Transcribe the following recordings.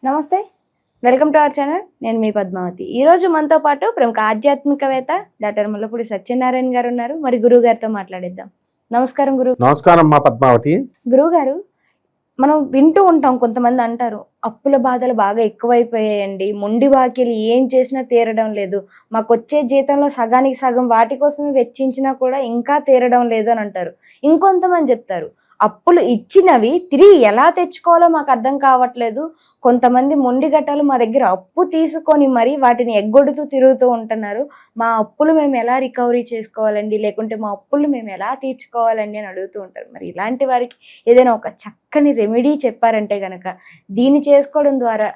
నమస్తే, welcome to our channel. నేను మీ పద్మావతి. ఈరోజు మనతో పాటు ప్రముఖ ఆధ్యాత్మికవేత్త డాక్టర్ ముల్లపూడి సత్యనారాయణ గారు ఉన్నారు. మరి గురువు గారితో మాట్లాడిద్దాం. నమస్కారం గురువు. నమస్కారం మా పద్మావతి. గురువు గారు, మనం వింటూ ఉంటాం, కొంతమంది అంటారు అప్పుల బాధలు బాగా ఎక్కువైపోయాయండి, మొండి బాకీలు ఏం చేసినా తీరడం లేదు, మాకు వచ్చే జీతంలో సగానికి సగం వాటి కోసం వెచ్చించినా కూడా ఇంకా తీరడం లేదు అని అంటారు. ఇంకొంతమంది చెప్తారు అప్పులు ఇచ్చినవి తిరిగి ఎలా తెచ్చుకోవాలో మాకు అర్థం కావట్లేదు, కొంతమంది మొండి గట్టాలు మా దగ్గర అప్పు తీసుకొని మరి వాటిని ఎగ్గొడుతూ తిరుగుతూ ఉంటున్నారు, మా అప్పులు మేము ఎలా రికవరీ చేసుకోవాలండి, లేకుంటే మా అప్పులు మేము ఎలా తీర్చుకోవాలండి అని అడుగుతూ ఉంటారు. మరి ఇలాంటి వారికి ఏదైనా ఒక చక్కని రెమెడీ చెప్పారంటే కనుక దీన్ని చేసుకోవడం ద్వారా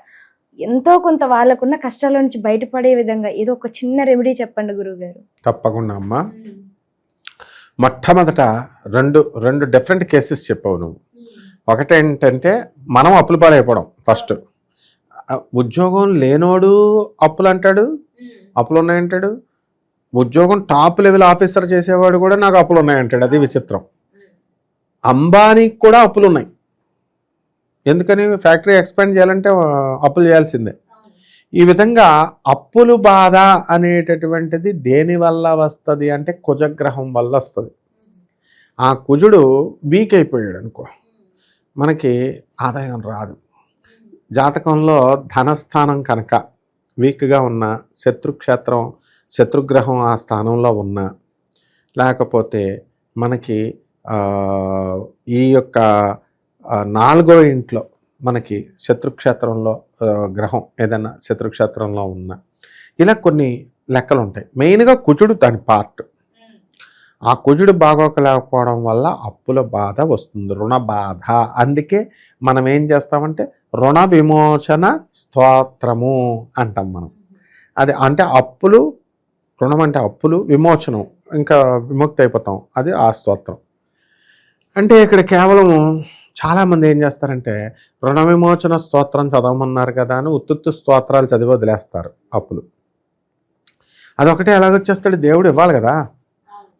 ఎంతో కొంత వాళ్ళకున్న కష్టాల నుంచి బయటపడే విధంగా ఏదో ఒక చిన్న రెమెడీ చెప్పండి గురువు గారు. తప్పకుండా అమ్మా. మొట్టమొదట రెండు డిఫరెంట్ కేసెస్ చెప్పావు నువ్వు. ఒకటేంటంటే మనం అప్పుల పాలైపోవడం. ఫస్ట్ ఉద్యోగం లేనోడు అప్పులు అంటాడు, అప్పులు ఉన్నాయంటాడు. ఉద్యోగం టాప్ లెవెల్ ఆఫీసర్ చేసేవాడు కూడా నాకు అప్పులు ఉన్నాయంటాడు. అది విచిత్రం. అంబానీకి కూడా అప్పులు ఉన్నాయి. ఎందుకని? ఫ్యాక్టరీ ఎక్స్పాండ్ చేయాలంటే అప్పులు చేయాల్సిందే. ఈ విధంగా అప్పులు బాధ అనేటటువంటిది దేని వల్ల వస్తుంది అంటే కుజగ్రహం వల్ల వస్తుంది. ఆ కుజుడు వీక్ అయిపోయాడు అనుకో, మనకి ఆదాయం రాదు. జాతకంలో ధనస్థానం కనుక వీక్గా ఉన్న, శత్రుగ్రహం ఆ స్థానంలో ఉన్న, లేకపోతే మనకి ఈ యొక్క 4వ ఇంట్లో మనకి శత్రుక్షేత్రంలో గ్రహం ఏదైనా శత్రుక్షేత్రంలో ఉన్న, ఇలా కొన్ని లెక్కలు ఉంటాయి. మెయిన్గా కుజుడు దాని పార్ట్. ఆ కుజుడు బాగోకలేకపోవడం వల్ల అప్పుల బాధ వస్తుంది, రుణ బాధ. అందుకే మనం ఏం చేస్తామంటే రుణ విమోచన స్తోత్రము అంటాం మనం. అది అంటే అప్పులు, రుణం అంటే అప్పులు, విమోచనం ఇంకా విముక్తి అయిపోతాం, అది ఆ స్తోత్రం. అంటే ఇక్కడ కేవలం చాలామంది ఏం చేస్తారంటే రుణ విమోచన స్తోత్రం చదవమన్నారు కదా అని ఉత్తుత్తు స్తోత్రాలు చదివి వదిలేస్తారు అప్పులు. అదొకటే ఎలాగొచ్చేస్తాడు, దేవుడు ఇవ్వాలి కదా.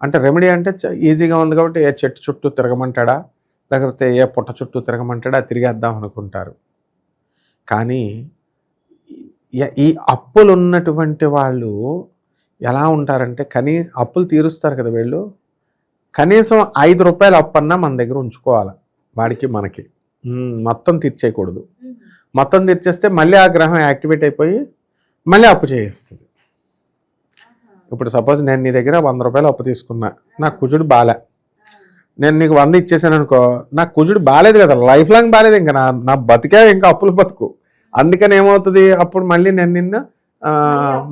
అంటే రెమెడీ అంటే ఈజీగా ఉంది కాబట్టి ఏ చెట్టు చుట్టూ తిరగమంటాడా, లేకపోతే ఏ పుట్ట చుట్టూ తిరగమంటాడా, తిరిగేద్దాం అనుకుంటారు. కానీ ఈ అప్పులు ఉన్నటువంటి వాళ్ళు ఎలా ఉంటారంటే, అప్పులు తీరుస్తారు కదా వీళ్ళు, కనీసం 5 రూపాయలు అప్పన్నా మన దగ్గర ఉంచుకోవాలి. వాడికి మనకి మొత్తం తీర్చేయకూడదు. మొత్తం తీర్చేస్తే మళ్ళీ ఆ గ్రహం యాక్టివేట్ అయిపోయి మళ్ళీ అప్పు చేస్తుంది. ఇప్పుడు సపోజ్ నేను నీ దగ్గర 100 రూపాయలు అప్పు తీసుకున్నా, నాకు కుజుడు బాలే, నేను నీకు 100 ఇచ్చేసాను అనుకో, నాకు కుజుడు బాలేదు కదా, లైఫ్ లాంగ్ బాలేదు, ఇంకా నా బతికే ఇంకా అప్పులు బతుకు. అందుకని ఏమవుతుంది, అప్పుడు మళ్ళీ నేను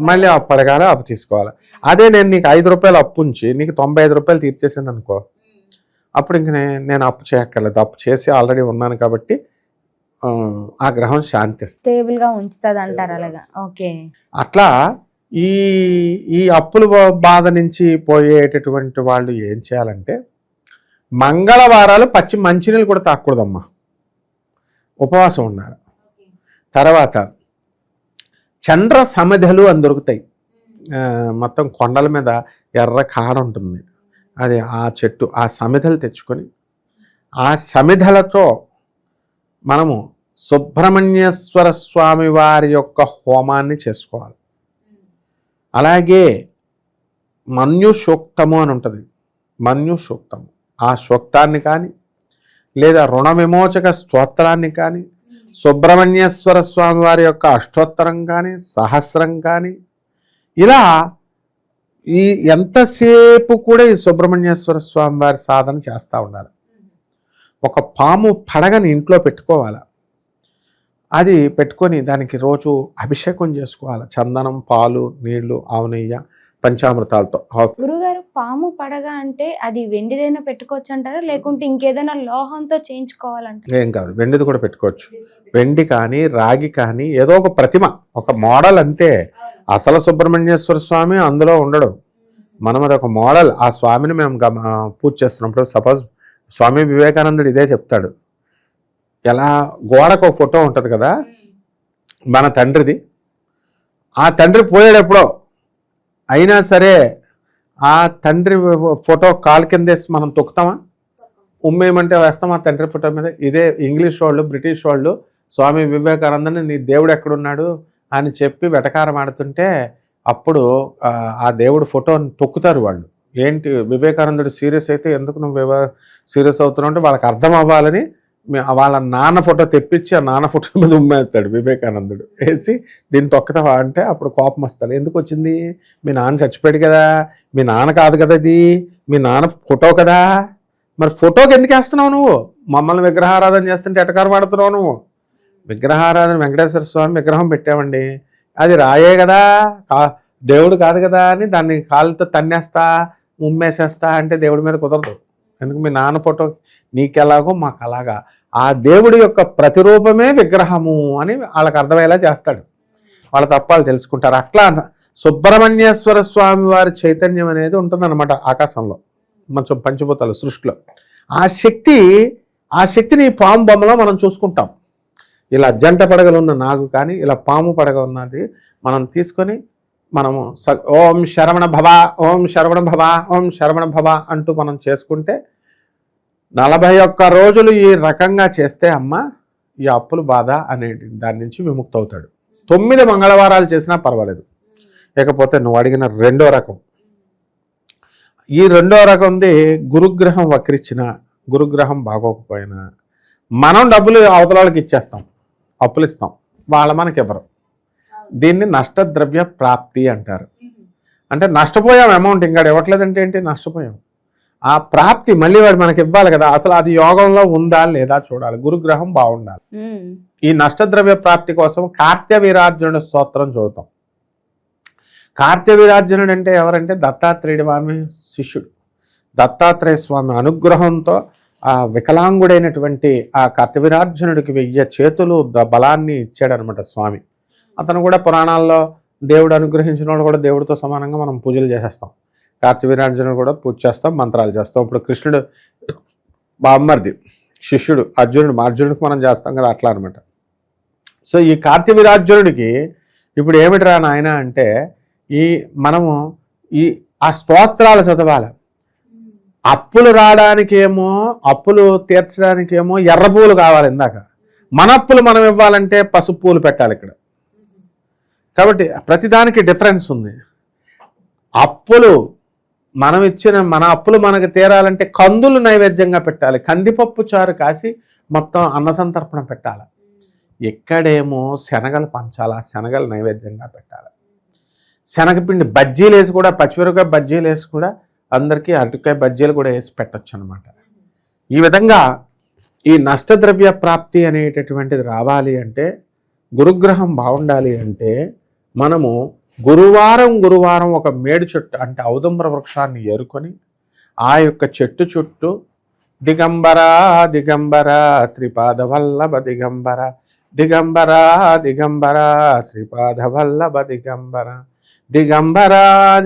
మళ్ళీ అప్పు అడగాలి, అప్పు తీసుకోవాలి. అదే నేను నీకు 5 రూపాయలు అప్పు ఉంచి నీకు 95 రూపాయలు తీర్చేసాను అనుకో, అప్పుడు ఇంక నేను అప్పు చేయక్కర్లేదు, అప్పు చేసి ఆల్రెడీ ఉన్నాను కాబట్టి ఆ గ్రహం శాంతి స్టేబుల్గా ఉంచుతుంది అంటారు. అలాగా ఓకే. అట్లా ఈ అప్పుల బాధ నుంచి పోయేటటువంటి వాళ్ళు ఏం చేయాలంటే మంగళవారాలు పచ్చి మంచినీళ్ళు కూడా తాకూడదమ్మా, ఉపవాసం ఉండాలి. తర్వాత చంద్ర సమిధలు అని దొరుకుతాయి, మొత్తం కొండల మీద ఎర్ర కాడ ఉంటుంది, అది ఆ చెట్టు, ఆ సమిధలు తెచ్చుకొని ఆ సమిధలతో మనము సుబ్రహ్మణ్యేశ్వర స్వామి వారి యొక్క హోమాన్ని చేసుకోవాలి. అలాగే మన్యు సూక్తము అని ఉంటుంది, మన్యు సూక్తము, ఆ సూక్తాన్ని కానీ లేదా రుణ విమోచక స్తోత్రాన్ని కానీ, సుబ్రహ్మణ్యేశ్వర స్వామి వారి యొక్క అష్టోత్తరం కానీ, సహస్రం కానీ, ఇలా ఎంతసేపు కూడా ఈ సుబ్రహ్మణ్యేశ్వర స్వామి వారి సాధన చేస్తూ ఉండాలి. ఒక పాము పడగని ఇంట్లో పెట్టుకోవాలి, అది పెట్టుకొని దానికి రోజు అభిషేకం చేసుకోవాలి, చందనం, పాలు, నీళ్లు, ఆవు నెయ్యి, పంచామృతాలతో. గురుగారు, పాము పడగ అంటే అది వెండిదైనా పెట్టుకోవచ్చు అంటారా, లేకుంటే ఇంకేదైనా లోహంతో చేయించుకోవాలంటారా? ఏం కాదు, వెండిది కూడా పెట్టుకోవచ్చు. వెండి కానీ రాగి కానీ ఏదో ఒక ప్రతిమ, ఒక మోడల్ అంతే. అసలు సుబ్రహ్మణ్యేశ్వర స్వామి అందులో ఉండడు, మనం అది ఒక మోడల్. ఆ స్వామిని మేము పూజ చేస్తున్నప్పుడు సపోజ్ స్వామి వివేకానందుడు ఇదే చెప్తాడు, ఎలా గోడకు ఒక ఫోటో ఉంటుంది కదా మన తండ్రిది, ఆ తండ్రి పోయాడెప్పుడో, అయినా సరే ఆ తండ్రి ఫోటో కాలు కిందేసి మనం తొక్కుతామా, ఉమ్మేయమంటే వేస్తాం ఆ తండ్రి ఫోటో మీద. ఇదే ఇంగ్లీష్ వాళ్ళు, బ్రిటిష్ వాళ్ళు స్వామి వివేకానందని నీ దేవుడు ఎక్కడున్నాడు అని చెప్పి వెటకారం ఆడుతుంటే అప్పుడు ఆ దేవుడు ఫోటోని తొక్కుతారు వాళ్ళు. ఏంటి వివేకానందుడు సీరియస్ అయితే ఎందుకు నువ్వు సీరియస్ అవుతున్నావు అంటే వాళ్ళకి అర్థం అవ్వాలని వాళ్ళ నాన్న ఫోటో తెప్పించి ఆ నాన్న ఫోటో మీద ఉమ్మేస్తాడు వివేకానందుడు. వేసి దీన్ని తొక్కుతావా అంటే అప్పుడు కోపం వస్తాడు. ఎందుకు వచ్చింది? మీ నాన్న చచ్చిపోయాడు కదా, మీ నాన్న కాదు కదా ఇది, మీ నాన్న ఫోటో కదా, మరి ఫోటోకి ఎందుకు వేస్తున్నావు నువ్వు? మమ్మల్ని విగ్రహారాధన చేస్తుంటే ఎటకారం ఆడుతున్నావు నువ్వు. విగ్రహారాధన వెంకటేశ్వర స్వామి విగ్రహం పెట్టామండి, అది రాయే కదా, దేవుడు కాదు కదా అని దాన్ని కాళ్ళతో తన్నేస్తా ఉమ్మేసేస్తా అంటే దేవుడి మీద కుదరదు. ఎందుకు? మీ నాన్న ఫోటో నీకెలాగో మాకు అలాగా, ఆ దేవుడి యొక్క ప్రతిరూపమే విగ్రహము అని వాళ్ళకి అర్థమయ్యేలా చేస్తాడు. వాళ్ళ తప్పాలు తెలుసుకుంటారు. అట్లా సుబ్రహ్మణ్యేశ్వర స్వామి వారి చైతన్యం అనేది ఉంటుందన్నమాట ఆకాశంలో, మంచం పంచభూతాలు సృష్టిలో. ఆ శక్తిని పాము బొమ్మలో మనం చూసుకుంటాం. ఇలా జంట పడగలు ఉన్న నాగు కానీ ఇలా పాము పడగ ఉన్నది మనం తీసుకొని మనము ఓం శరవణ భవ, ఓం శరవణ భవ, ఓం శరవణ భవ అంటూ మనం చేసుకుంటే 41 రోజులు ఈ రకంగా చేస్తే అమ్మ ఈ అప్పుల బాధ అనే దాని నుంచి విముక్తి అవుతాడు. 9 మంగళవారాలు చేసినా పర్వాలేదు. లేకపోతే నువ్వు అడిగిన రెండో రకం, ఈ రెండో రకంది గురుగ్రహం వక్రించిన, గురుగ్రహం బాగోకపోయినా మనం డబ్బులు అవతల వాళ్ళకి ఇచ్చేస్తాం, అప్పులు ఇస్తాం, వాళ్ళ మనకి ఎవరు. దీన్ని నష్టద్రవ్య ప్రాప్తి అంటారు. అంటే నష్టపోయాం, అమౌంట్ ఇంకా ఇవ్వట్లేదంటే ఏంటి, నష్టపోయాం. ఆ ప్రాప్తి మళ్ళీ వాడు మనకి ఇవ్వాలి కదా, అసలు అది యోగంలో ఉందా లేదా చూడాలి, గురుగ్రహం బాగుండాలి. ఈ నష్టద్రవ్య ప్రాప్తి కోసం కార్త్య వీరార్జునుడు స్తోత్రం చదువుతాం. కార్త్య వీరార్జునుడు అంటే ఎవరంటే దత్తాత్రేయుడి స్వామి శిష్యుడు. దత్తాత్రేయ స్వామి అనుగ్రహంతో ఆ వికలాంగుడైనటువంటి ఆ కార్త్యవీరార్జునుడికి 1000 చేతులు బలాన్ని ఇచ్చాడనమాట స్వామి. అతను కూడా పురాణాల్లో దేవుడు అనుగ్రహించిన వాళ్ళు కూడా దేవుడితో సమానంగా మనం పూజలు చేసేస్తాం. కార్త్యవీరార్జునుడు కూడా పూజ చేస్తాం, మంత్రాలు చేస్తాం. ఇప్పుడు కృష్ణుడు బామ్మర్ది శిష్యుడు అర్జునుడికి మనం చేస్తాం కదా, అట్లా అనమాట. సో ఈ కార్త్యవీరార్జునుడికి ఇప్పుడు ఏమిటిరా నాయన అంటే మనము ఆ స్తోత్రాలు చదవాలి. అప్పులు రావడానికేమో, అప్పులు తీర్చడానికేమో ఎర్ర పూలు కావాలి. ఇందాక మన అప్పులు మనం ఇవ్వాలంటే పసుపు పూలు పెట్టాలి ఇక్కడ. కాబట్టి ప్రతిదానికి డిఫరెన్స్ ఉంది. అప్పులు మనం ఇచ్చిన మన అప్పులు మనకు తీరాలంటే కందులు నైవేద్యంగా పెట్టాలి, కందిపప్పు చారు కాసి మొత్తం అన్నసంతర్పణ పెట్టాలి. ఎక్కడేమో శనగలు పంచాలా, శనగలు నైవేద్యంగా పెట్టాలి. శనగపిండి బజ్జీలు వేసి కూడా, పచ్చిమిరపకాయ బజ్జీలు వేసి కూడా అందరికీ అరటికాయ బజ్జీలు కూడా వేసి పెట్టచ్చు అనమాట. ఈ విధంగా ఈ నష్టద్రవ్య ప్రాప్తి అనేటటువంటిది రావాలి అంటే, గురుగ్రహం బాగుండాలి అంటే మనము గురువారం ఒక మేడు చెట్టు అంటే ఔదుంబర వృక్షాన్ని ఏరుకొని ఆ యొక్క చెట్టు చుట్టూ దిగంబర దిగంబర శ్రీపాదవల్లభ దిగంబర, దిగంబర దిగంబర శ్రీపాదవల్లభ దిగంబర, దిగంబర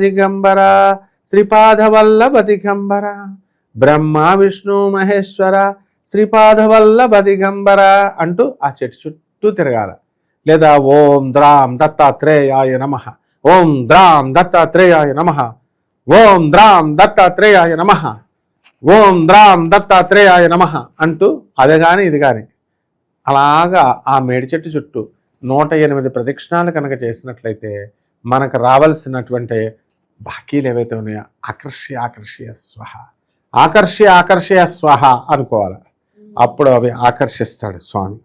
దిగంబర శ్రీపాదవల్లభ దిగంబర, బ్రహ్మ విష్ణు మహేశ్వర శ్రీపాదవల్లభ దిగంబర అంటూ ఆ చెట్టు చుట్టూ తిరగాల. లేదా ఓం ద్రాం దత్తాత్రేయాయ నమః, ఓం ద్రాం దత్తాత్రేయాయ నమః, ఓం ద్రాం దత్తాత్రేయాయ నమః, ఓం ద్రాం దత్తాత్రేయాయ నమః అంటూ అది కానీ ఇది కానీ అలాగా ఆ మేడి చెట్టు చుట్టూ 108 ప్రదక్షిణాలు కనుక చేసినట్లయితే మనకు రావాల్సినటువంటి బాకీలు ఏవైతే ఉన్నాయో ఆకర్షయ స్వహ, ఆకర్షయ స్వహ అనుకోవాలి. అప్పుడు అవి ఆకర్షిస్తాడు స్వామి.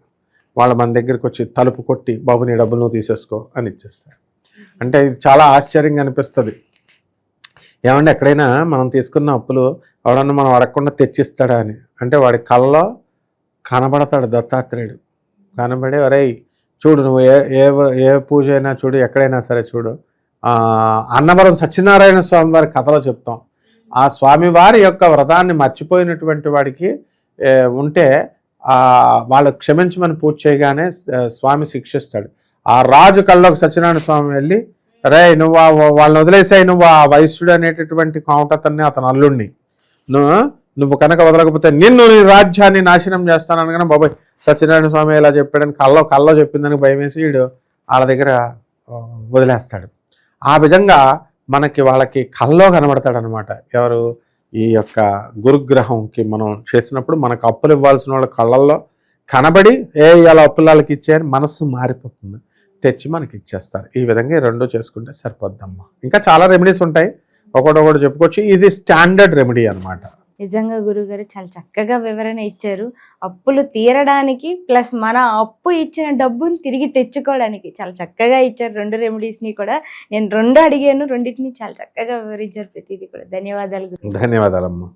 వాళ్ళు మన దగ్గరికి వచ్చి తలుపు కొట్టి బాబు నీ డబ్బులు నువ్వు తీసేసుకో అని ఇచ్చేస్తాడు. అంటే ఇది చాలా ఆశ్చర్యంగా అనిపిస్తుంది. ఏమంటే ఎక్కడైనా మనం తీసుకున్న అప్పులు ఎవడన్నా మనం అడగకుండా తెచ్చిస్తాడా అని అంటే వాడి కళ్ళలో కనబడతాడు దత్తాత్రేయుడు. కనబడి ఒరే చూడు నువ్వు ఏ పూజ అయినా చూడు, ఎక్కడైనా సరే చూడు, అన్నవరం సత్యనారాయణ స్వామి వారి కథలో చెప్తాం. ఆ స్వామివారి యొక్క వ్రతాన్ని మర్చిపోయినటువంటి వాడికి ఉంటే వాళ్ళు క్షమించమని పూజ చేయగానే స్వామి శిక్షిస్తాడు. ఆ రాజు కళ్ళలోకి సత్యనారాయణ స్వామి వెళ్ళి రే నువ్వు వాళ్ళని వదిలేసాయి, నువ్వు ఆ వైశ్యుడు అనేటటువంటి కాంటతన్ని అతను అల్లుడిని నువ్వు కనుక వదలకపోతే నిన్ను నీ రాజ్యాన్ని నాశనం చేస్తాను అనగానే బాబాయ్ సత్యనారాయణ స్వామి ఇలా చెప్పాడని కల్లో చెప్పిందని భయం వేసి వీడు వాళ్ళ దగ్గర వదిలేస్తాడు. ఆ విధంగా వాళ్ళకి కల్లో కనబడతాడు అనమాట. ఎవరు? ఈ యొక్క గురుగ్రహంకి మనం చేసినప్పుడు మనకు అప్పులు ఇవ్వాల్సిన వాళ్ళ కళ్ళల్లో కనబడి ఇలా అప్పులాలకి ఇచ్చేయని మనసు మారిపోతుంది, తెచ్చి మనకి ఇచ్చేస్తారు. ఈ విధంగా ఈ రెండు చేసుకుంటే సరిపోద్దమ్మా. ఇంకా చాలా రెమెడీస్ ఉంటాయి, ఒకటి చెప్పుకోవచ్చు. ఇది స్టాండర్డ్ రెమెడీ అన్నమాట. నిజంగా గురుగారు చాలా చక్కగా వివరణ ఇచ్చారు. అప్పులు తీరడానికి ప్లస్ మన అప్పు ఇచ్చిన డబ్బుని తిరిగి తెచ్చుకోవడానికి చాలా చక్కగా ఇచ్చారు. 2 రెమెడీస్ని కూడా నేను 2 అడిగాను, రెండింటిని చాలా చక్కగా వివరించారు ప్రతిదీ కూడా. ధన్యవాదాలు. ధన్యవాదాలమ్మా.